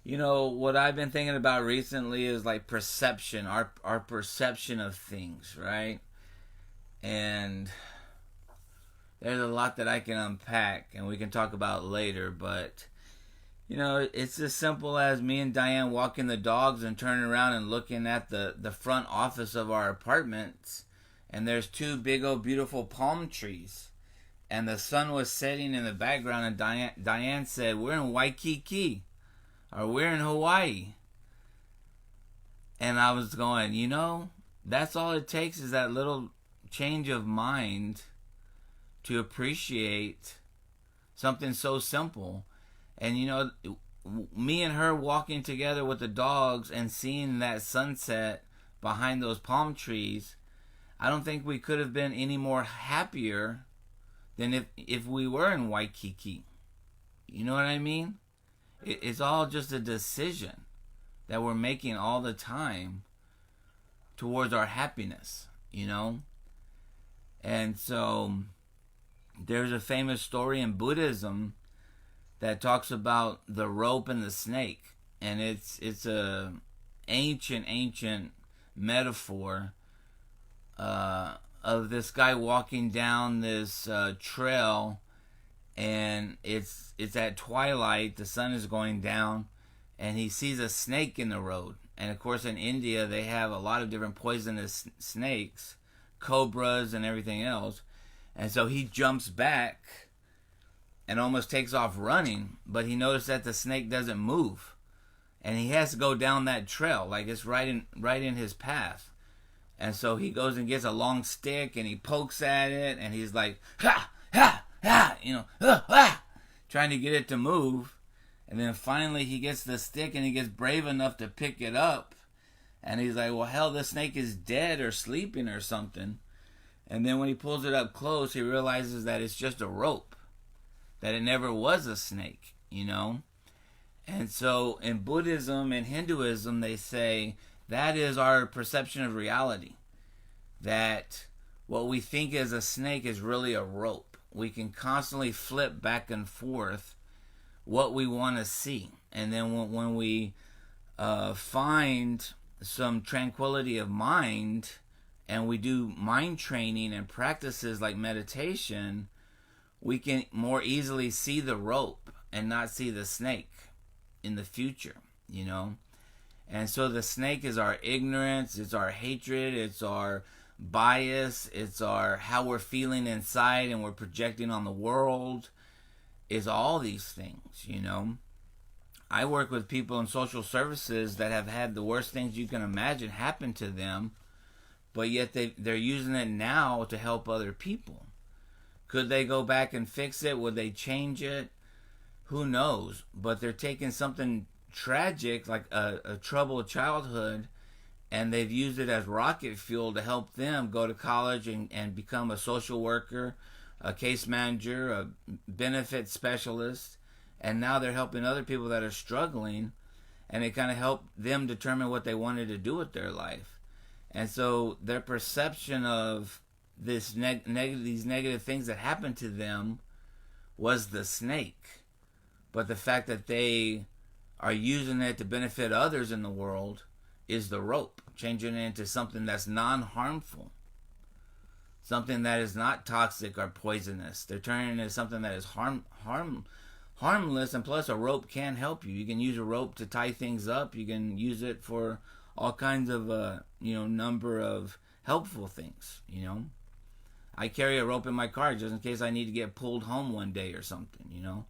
You know, what I've been thinking about recently is like perception, our perception of things, right? And there's a lot that I can unpack and we can talk about later, but you know, it's as simple as me and Diane walking the dogs and turning around and looking at the front office of our apartments, and there's two big old beautiful palm trees. And the sun was setting in the background, and Diane said, "We're in Waikiki, or we're in Hawaii." And I was going, you know, that's all it takes is that little change of mind to appreciate something so simple. And you know, me and her walking together with the dogs and seeing that sunset behind those palm trees, I don't think we could have been any more happier than if we were in Waikiki. You know what I mean? It's all just a decision that we're making all the time towards our happiness, you know? And so there's a famous story in Buddhism that talks about the rope and the snake. And it's a ancient metaphor of this guy walking down this trail, and it's at twilight. The sun is going down, and he sees a snake in the road. And of course, in India, they have a lot of different poisonous snakes, cobras, and everything else. And so he jumps back and almost takes off running, but he noticed that the snake doesn't move, and he has to go down that trail like it's right in his path. And so he goes and gets a long stick and he pokes at it and he's like, ha, ha, ha, you know, trying to get it to move. And then finally he gets the stick and he gets brave enough to pick it up. And he's like, well, hell, this snake is dead or sleeping or something. And then when he pulls it up close, he realizes that it's just a rope, that it never was a snake, you know? And so in Buddhism and Hinduism, they say that is our perception of reality. That what we think is a snake is really a rope. We can constantly flip back and forth what we want to see. And then when we find some tranquility of mind and we do mind training and practices like meditation, we can more easily see the rope and not see the snake in the future, you know? And so the snake is our ignorance, it's our hatred, it's our bias, it's our how we're feeling inside and we're projecting on the world. Is all these things, you know? I work with people in social services that have had the worst things you can imagine happen to them, but yet they're using it now to help other people. Could they go back and fix it? Would they change it? Who knows? But they're taking something tragic like a troubled childhood, and they've used it as rocket fuel to help them go to college and become a social worker, a case manager, a benefit specialist, and now they're helping other people that are struggling, and it kind of helped them determine what they wanted to do with their life. And so their perception of these negative things that happened to them was the snake. But the fact that they are using it to benefit others in the world is the rope, changing it into something that's non-harmful, something that is not toxic or poisonous. They're turning it into something that is harmless, and plus a rope can help you. You can use a rope to tie things up. You can use it for all kinds of number of helpful things, you know. I carry a rope in my car just in case I need to get pulled home one day or something, you know.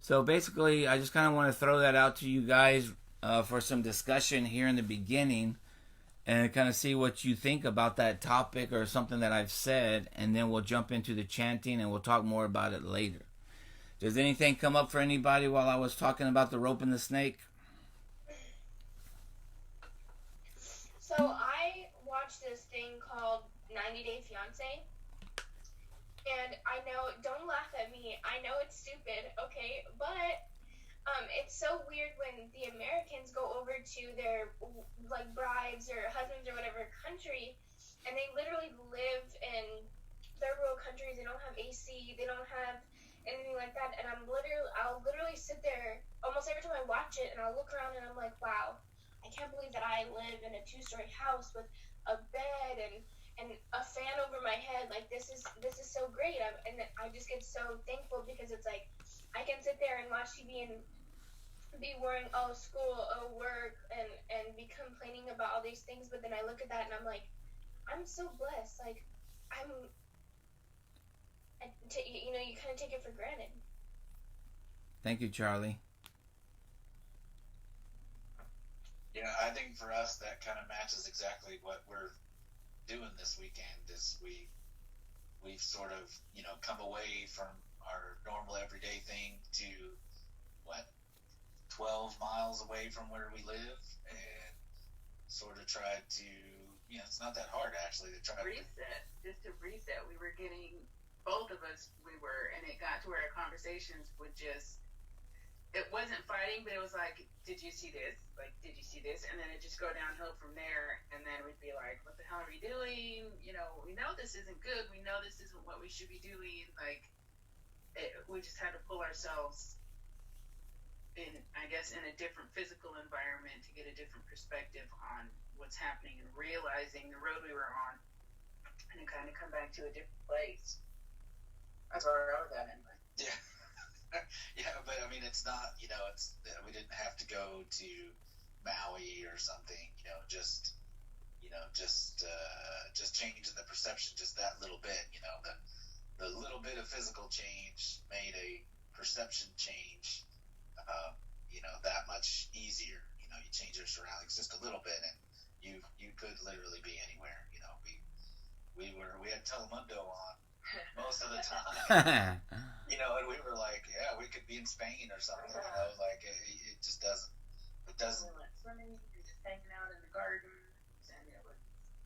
So basically, I just kind of want to throw that out to you guys for some discussion here in the beginning, and kind of see what you think about that topic or something that I've said, and then we'll jump into the chanting and we'll talk more about it later. Does anything come up for anybody while I was talking about the rope and the snake? So I watched this thing called 90 Day Fiance. And I know, don't laugh at me. I know it's stupid, okay? But it's so weird when the Americans go over to their like brides or husbands or whatever country, and they literally live in third world countries. They don't have AC. They don't have anything like that. And I'll literally sit there almost I watch it and I'll look around and I'm like, wow, I can't believe that I live in a 2-story house with a bed and a fan over my head. Like this is so great. And I just get so thankful because it's like I can sit there and watch TV and be worrying, oh, school, oh, work, and be complaining about all these things. But then I look at that and I'm like, I'm so blessed. Like you kind of take it for granted. Thank you, Charlie. Yeah, I think for us that kind of matches exactly what we're doing this weekend. Is we've sort of come away from our normal everyday thing to what 12 miles away from where we live, and sort of tried to it's not that hard actually to try to reset. We were getting both of us. And it got to where our conversations would just. It wasn't fighting, but it was like, did you see this? Like, did you see this? And then it just go downhill from there. And then we'd be like, what the hell are we doing? We know this isn't good. We know this isn't what we should be doing. Like, we just had to pull ourselves in, I guess, in a different physical environment to get a different perspective on what's happening and realizing the road we were on and kind of come back to a different place. That's where I was at anyway. Yeah. Yeah, but I mean, it's not, it's we didn't have to go to Maui or something, just changing the perception just that little bit, the little bit of physical change made a perception change, that much easier. You change your surroundings just a little bit, and you could literally be anywhere. We had Telemundo on most of the time. And we were like, yeah, we could be in Spain or something. Like it just doesn't. It doesn't. We went swimming, we were just hanging out in the garden, and it was.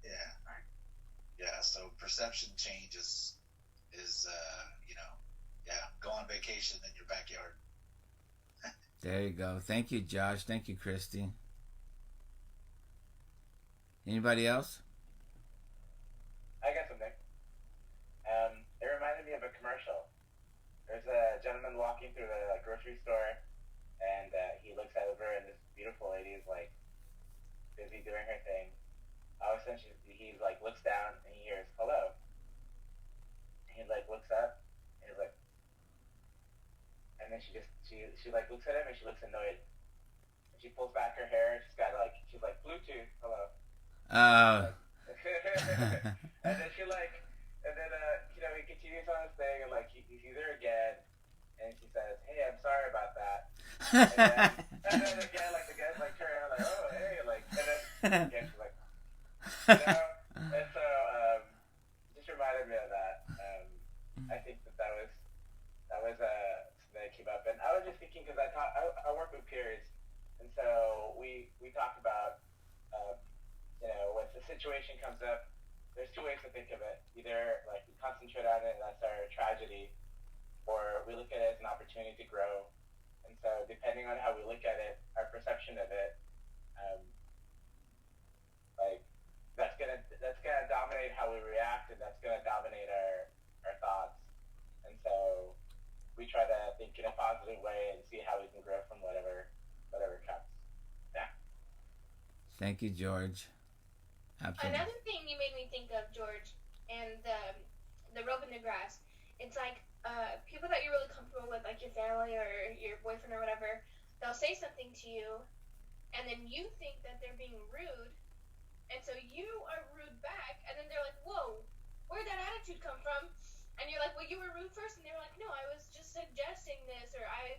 Yeah. Fine. Yeah. So perception change is go on vacation in your backyard. There you go. Thank you, Josh. Thank you, Christy. Anybody else? I got something. It reminded me of a commercial. There's a gentleman walking through the grocery store, and he looks over, and this beautiful lady is like busy doing her thing. All of a sudden, he like looks down and he hears hello. He like looks up, and he's like, and then she like looks at him and she looks annoyed. And she pulls back her hair. She's like Bluetooth, hello. And then he continues on his thing, and like he sees her again, and she says, "Hey, I'm sorry about that." And then again, like the guy's like turning around, like, "Oh, hey," like, and then again she's like, and so just reminded me of that. I think that was something that came up, and I was just thinking because I work with peers, and so we talk about when the situation comes up. There's two ways to think of it. Either like we concentrate on it and that's our tragedy, or we look at it as an opportunity to grow. And so depending on how we look at it, our perception of it, that's gonna dominate how we react, and that's gonna dominate our thoughts. And so we try to think in a positive way and see how we can grow from whatever comes. Yeah. Thank you, George. Absolutely. Another thing you made me think of, George, and the rope in the grass. It's like people that you're really comfortable with, like your family or your boyfriend or whatever, they'll say something to you, and then you think that they're being rude, and so you are rude back, and then they're like, whoa, where'd that attitude come from? And you're like, well, you were rude first, and they were like, no, I was just suggesting this, or I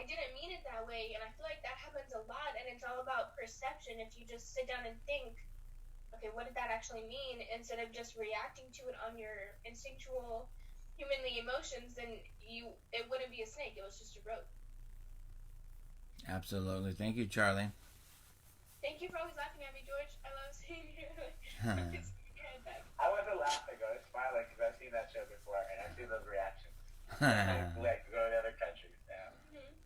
didn't mean it that way. And I feel like that happens a lot, and it's all about perception. If you just sit down and think, okay, what did that actually mean, instead of just reacting to it on your instinctual humanly emotions, then it wouldn't be a snake, it was just a rope. Absolutely. Thank you, Charlie. Thank you for always laughing at me, George. I love seeing you. I wasn't laughing, I was smiling because I've seen that show before and I've seen those reactions. Like go to other countries now. Mm-hmm.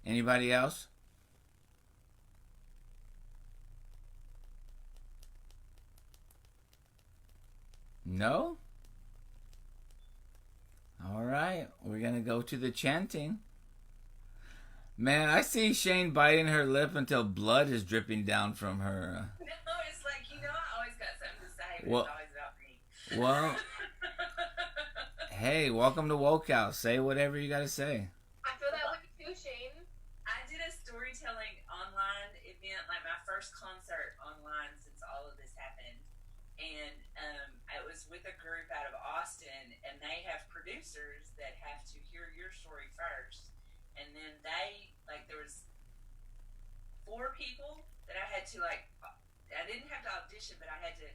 Anybody else? No? All right, we're going to go to the chanting. Man, I see Shane biting her lip until blood is dripping down from her. No, it's like, I always got something to say, but Well- it's always about me. Well, hey, welcome to Woke House. Say whatever you gotta say. I feel that way too, Shane. I did a storytelling online event, like my first concert online since all of this happened. And I was with a group out of Austin, and they have producers that have to hear your story first. And then there was 4 people that I had to, I didn't have to audition, but I had to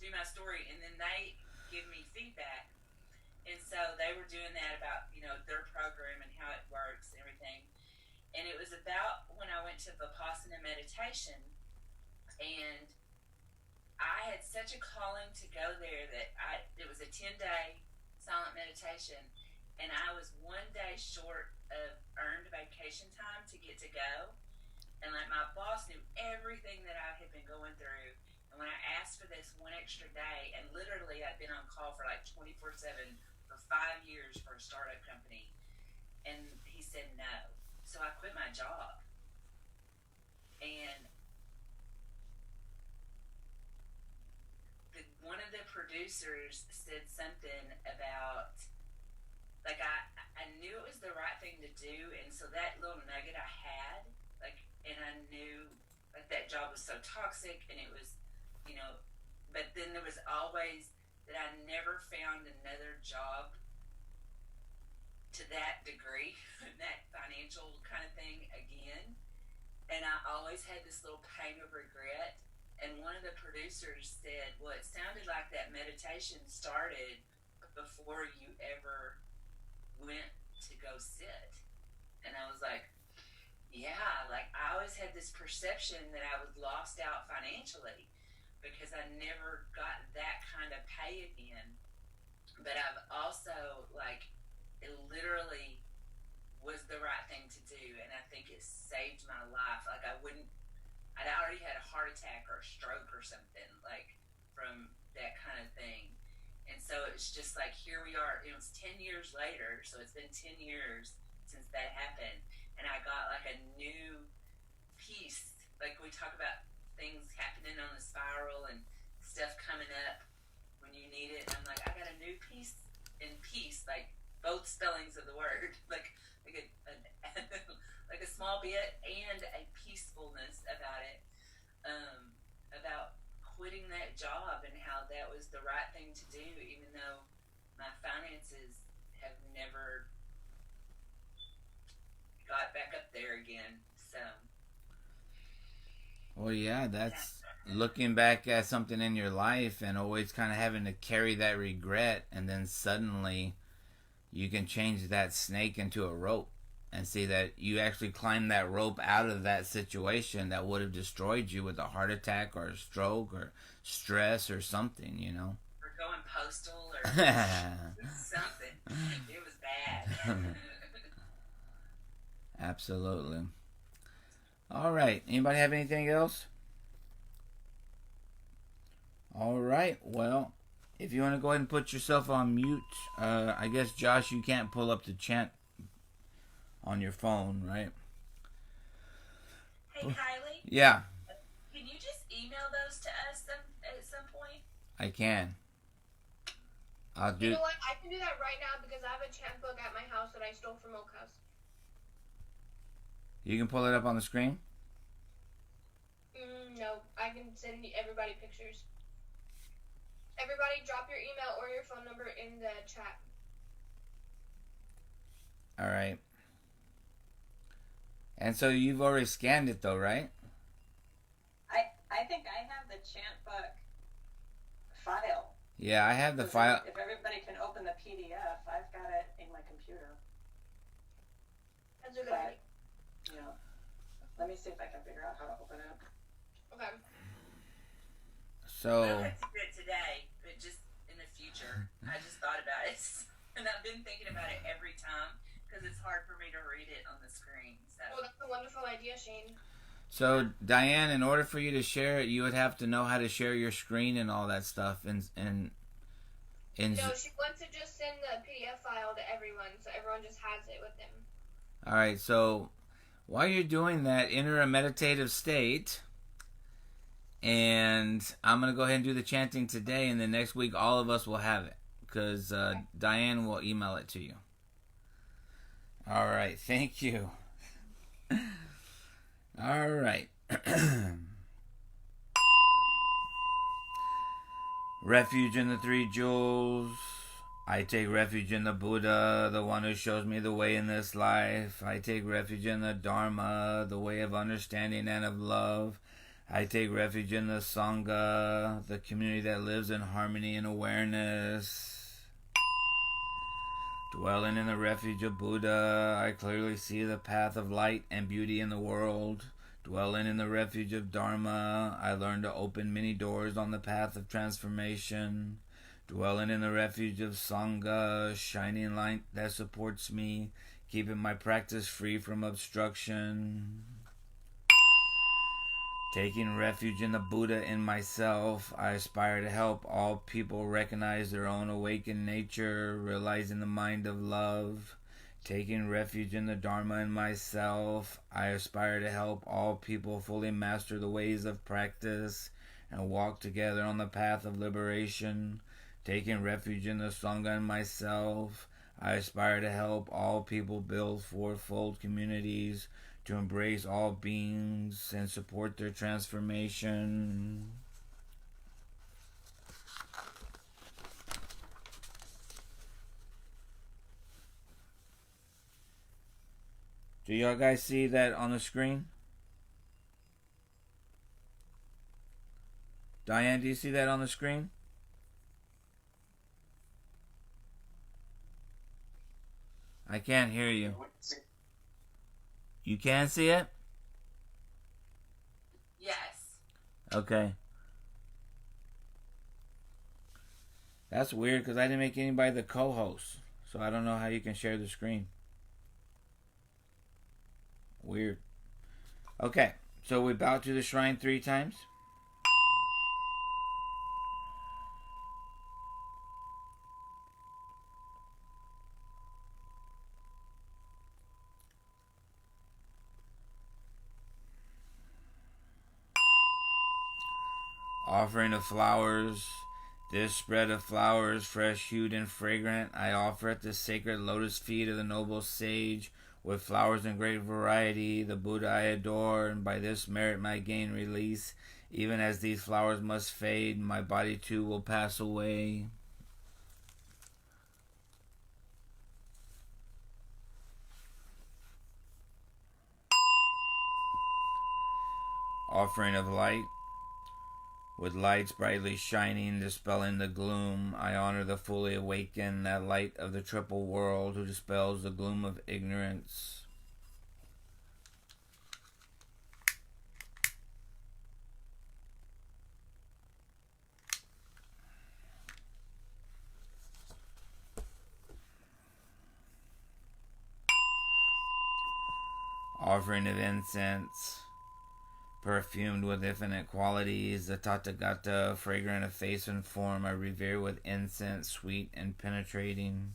do my story, and then they give me feedback. And so they were doing that about, their program and how it works and everything. And it was about when I went to Vipassana meditation, and I had such a calling to go there that it was a 10-day silent meditation, and I was 1 day short of earned vacation time to get to go. And my boss knew everything that I had been going through. And when I asked for this 1 extra day, and literally I'd been on call for 24/7 for 5 years for a startup company, and he said no. So I quit my job. And one of the producers said something about, I knew it was the right thing to do, and so that little nugget I had, and I knew that job was so toxic, and it was, but then there was always that I never found another job to that degree, that financial kind of thing again, and I always had this little pang of regret. And one of the producers said, well, it sounded like that meditation started before you ever went to go sit. And I was like, yeah, I always had this perception that I was lost out financially because I never got that kind of pay again. But I've also, it literally was the right thing to do. And I think it saved my life. I'd already had a heart attack or a stroke or something, from that kind of thing. And so it's just here we are. It was 10 years later, so it's been 10 years since that happened. And I got a new piece. We talk about things happening on the spiral and stuff coming up when you need it. And I'm I got a new piece in peace, both spellings of the word, a small bit and a peacefulness about it, about quitting that job and how that was the right thing to do, even though my finances have never got back up there again. So. Well, yeah, that's looking back at something in your life and always kind of having to carry that regret, and then suddenly you can change that snake into a rope and see that you actually climbed that rope out of that situation that would have destroyed you with a heart attack or a stroke or stress or something, Or going postal or something. It was bad. Absolutely. All right. Anybody have anything else? All right. Well, if you want to go ahead and put yourself on mute, I guess, Josh, you can't pull up the chant on your phone, right? Hey, Kylie? Yeah, Can you just email those to us at some point? I can. I'll do. You know what? I can do that right now because I have a chant book at my house that I stole from Oak House. You can pull it up on the screen? No, I can send everybody pictures. Everybody drop your email or your phone number in the chat. All right. And so you've already scanned it though, right? I think I have the chant book file. Yeah, I have the file. If everybody can open the PDF, I've got it in my computer. That's a good idea. Yeah. Let me see if I can figure out how to open it. Okay. So. I don't have to do it today, but just in the future. I just thought about it, and I've been thinking about it every time because it's hard for me to read it on the screen. So. Oh, that's a wonderful idea, Shane. So Diane, in order for you to share it, you would have to know how to share your screen and all that stuff. No, she wants to just send the PDF file to everyone, so everyone just has it with them. All right. So while you're doing that, enter a meditative state. And I'm going to go ahead and do the chanting today, and then next week all of us will have it, because Diane will email it to you. All right, thank you. All right. Refuge in the Three Jewels. I take refuge in the Buddha, the one who shows me the way in this life. I take refuge in the Dharma, the way of understanding and of love. I take refuge in the Sangha, the community that lives in harmony and awareness. Dwelling in the refuge of Buddha, I clearly see the path of light and beauty in the world. Dwelling in the refuge of Dharma, I learn to open many doors on the path of transformation. Dwelling in the refuge of Sangha, shining light that supports me, keeping my practice free from obstruction. Taking refuge in the Buddha in myself, I aspire to help all people recognize their own awakened nature, realizing the mind of love. Taking refuge in the Dharma in myself, I aspire to help all people fully master the ways of practice and walk together on the path of liberation. Taking refuge in the Sangha in myself, I aspire to help all people build fourfold communities to embrace all beings and support their transformation. Do y'all guys see that on the screen? Diane, do you see that on the screen? I can't hear you. You can see it? Yes. Okay. That's weird because I didn't make anybody the co-host. So I don't know how you can share the screen. Weird. Okay. So we bow to the shrine 3 times. Offering of flowers. This spread of flowers, fresh hued and fragrant, I offer at the sacred lotus feet of the noble sage, with flowers in great variety, the Buddha I adore, and by this merit might gain release. Even as these flowers must fade, my body too will pass away. Offering of light. With lights brightly shining, dispelling the gloom, I honor the fully awakened, that light of the triple world who dispels the gloom of ignorance. Offering of incense. Perfumed with infinite qualities, the Tathagata, fragrant of face and form, I revere with incense, sweet and penetrating.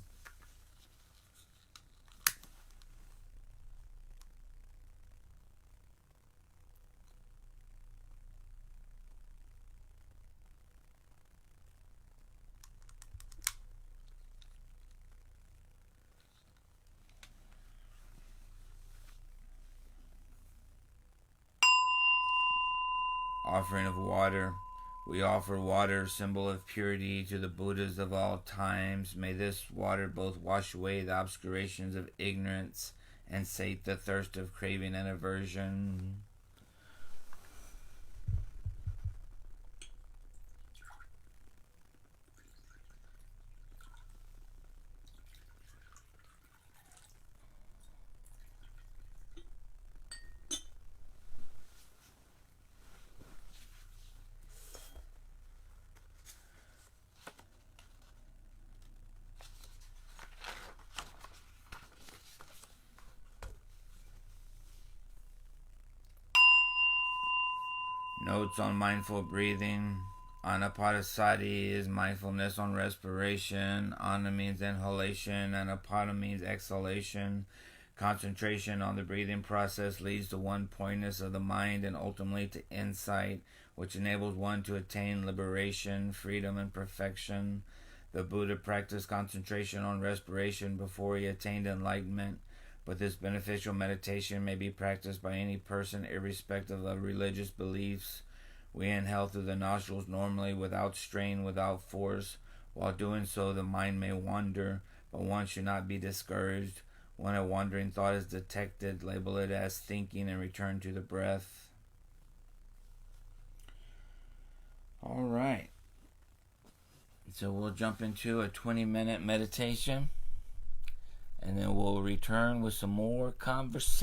Offering of water. We offer water, symbol of purity, to the Buddhas of all times. May this water both wash away the obscurations of ignorance and sate the thirst of craving and aversion. Notes on mindful breathing. Anapanasati is mindfulness on respiration. Ana means inhalation and apana means exhalation. Concentration on the breathing process leads to one-pointedness of the mind and ultimately to insight, which enables one to attain liberation, freedom, and perfection. The Buddha practiced concentration on respiration before he attained enlightenment, but this beneficial meditation may be practiced by any person irrespective of religious beliefs. We inhale through the nostrils normally without strain, without force. While doing so, the mind may wander, but one should not be discouraged. When a wandering thought is detected, label it as thinking and return to the breath. All right. So we'll jump into a 20-minute meditation, and then we'll return with some more conversation.